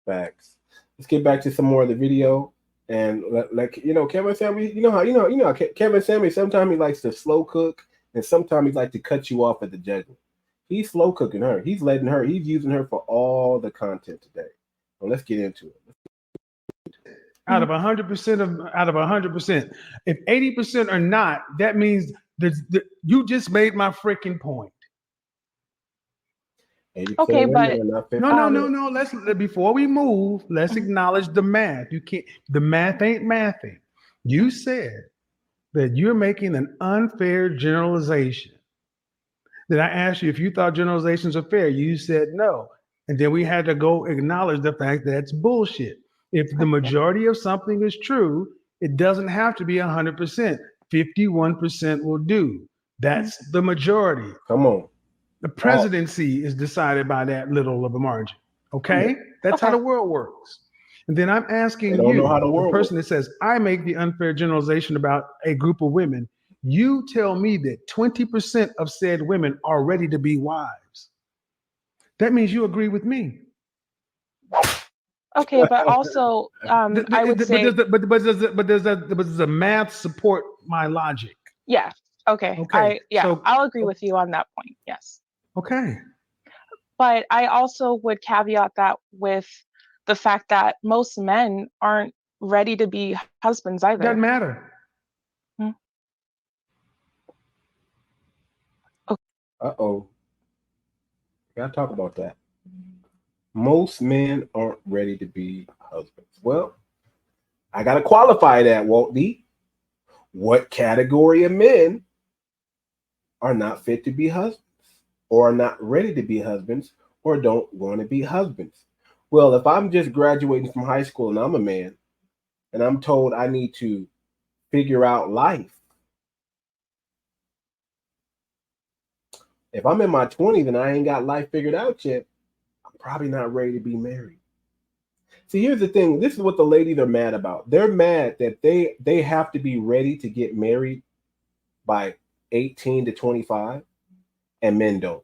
Facts. Let's get back to some more of the video. And Kevin Samuels, Kevin Samuels, sometimes he likes to slow cook and sometimes he likes to cut you off at the juggler. He's slow cooking her. He's using her for all the content today. Well, let's get into it. Out of 100%, if 80% are not, that means you just made my freaking point. Okay, but no. Before we move, let's acknowledge the math. The math ain't mathing. You said that you're making an unfair generalization. Then I asked you if you thought generalizations are fair. You said no. And then we had to go acknowledge the fact that it's bullshit. If the majority of something is true, it doesn't have to be 100%. 51% will do. That's the majority. Come on. The presidency is decided by that little of a margin. Okay? That's how the world works. And then I'm asking you, the person that says, I make the unfair generalization about a group of women, you tell me that 20% of said women are ready to be wives. That means you agree with me. Okay, but also, I would say... But does the math support my logic? Yeah. Okay. I'll agree with you on that point. Yes. Okay. But I also would caveat that with the fact that most men aren't ready to be husbands either. Doesn't matter. Uh-oh. Gotta talk about that. Most men aren't ready to be husbands. Well, I gotta qualify that, Walt D. What category of men are not fit to be husbands, or are not ready to be husbands, or don't want to be husbands? Well, if I'm just graduating from high school and I'm a man, and I'm told I need to figure out life, if I'm in my 20s and I ain't got life figured out yet, I'm probably not ready to be married. See, here's the thing. This is what the ladies are mad about. They're mad that they have to be ready to get married by 18 to 25, and men don't.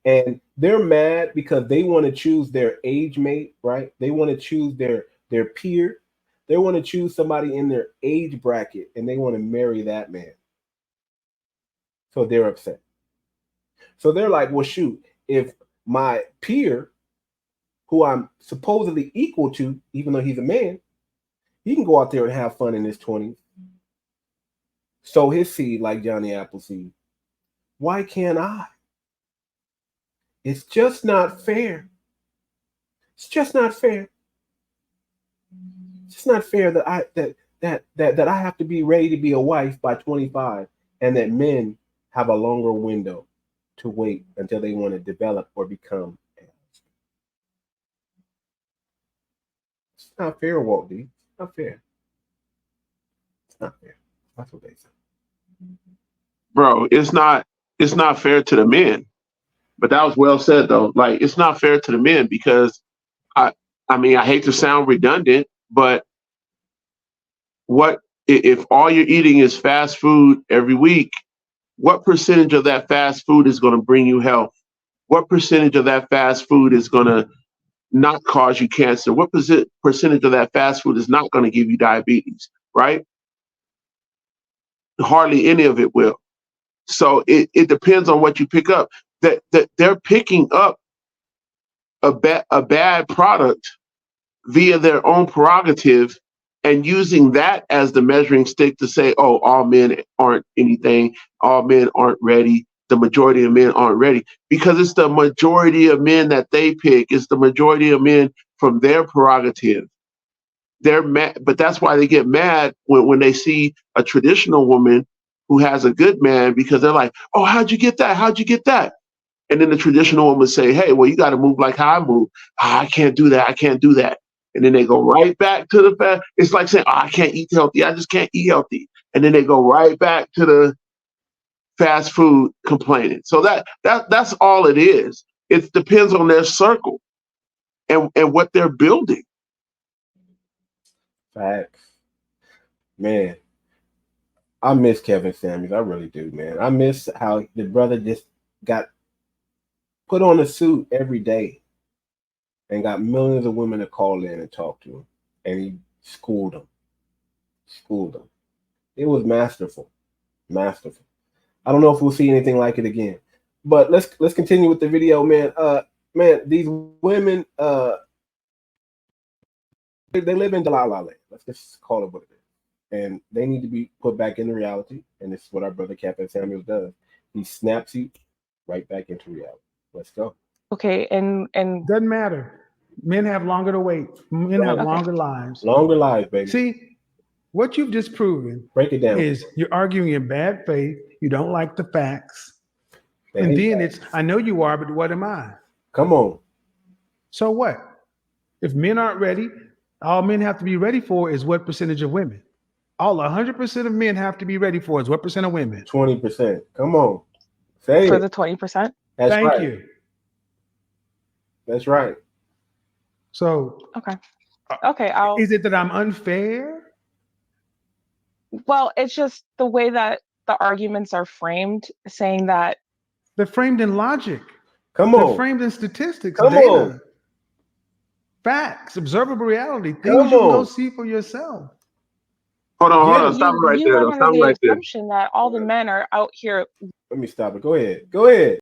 And they're mad because they want to choose their age mate, right? They want to choose their peer. They want to choose somebody in their age bracket, and they want to marry that man. So they're upset. So they're like, well, shoot, if my peer, who I'm supposedly equal to, even though he's a man, he can go out there and have fun in his 20s, sow his seed like Johnny Appleseed. Why can't I? It's just not fair. It's just not fair. It's just not fair that I have to be ready to be a wife by 25, and that men have a longer window to wait until they want to develop or become a husband. It's not fair, Walt D. It's not fair. It's not fair. That's what they say. Bro, it's not fair to the men. But that was well said, though. Like, it's not fair to the men because I hate to sound redundant, but what if all you're eating is fast food every week? What percentage of that fast food is going to bring you health? What percentage of that fast food is going to not cause you cancer? What percentage of that fast food is not going to give you diabetes, right? Hardly any of it will. So it depends on what you pick up. That they're picking up a bad product via their own prerogative and using that as the measuring stick to say, oh, all men aren't anything, all men aren't ready, the majority of men aren't ready, because it's the majority of men that they pick. It's the majority of men from their prerogative. They're mad, but that's why they get mad when they see a traditional woman who has a good man, because they're like, oh, how'd you get that? How'd you get that? And then the traditional woman say, hey, well, you got to move like how I move. Oh, I can't do that. I can't do that. And then they go right back to the fact. It's like saying, oh, I can't eat healthy. I just can't eat healthy. And then they go right back to the fast food complaining. So that's all it is. It depends on their circle and what they're building. Facts. Man, I miss Kevin Samuels. I really do, man. I miss how the brother just got put on a suit every day and got millions of women to call in and talk to him, and he schooled them. Schooled them. It was masterful, masterful. I don't know if we'll see anything like it again. But let's continue with the video, man. Man, these women, they live in la la land. Let's just call it what it is. And they need to be put back into reality. And this is what our brother Captain Samuels does. He snaps you right back into reality. Let's go. Okay, and Doesn't matter. Men have longer to wait. Men have Okay. longer lives. Longer lives, baby. See, what you've just proven Break it down. is you're arguing in bad faith. You don't like the facts. They And hate then facts. it's, I know you are, but what am I? Come on. So what? If men aren't ready, all men have to be ready for is what percentage of women? All 100% of men have to be ready for is what percent of women? 20%. Come on. Say for it. the 20%. That's Thank right. you. That's right. So Okay, is it that I'm unfair? well, it's just the way that the arguments are framed, saying that They're framed in logic. Come They're on. framed in statistics, Come data, on. facts, observable reality, things Come you can go on. see for yourself. Hold on, Yeah, stop it right you there. went Though. under Stop it the right there. assumption that all the men are out here Let me stop it. Go ahead. Go ahead.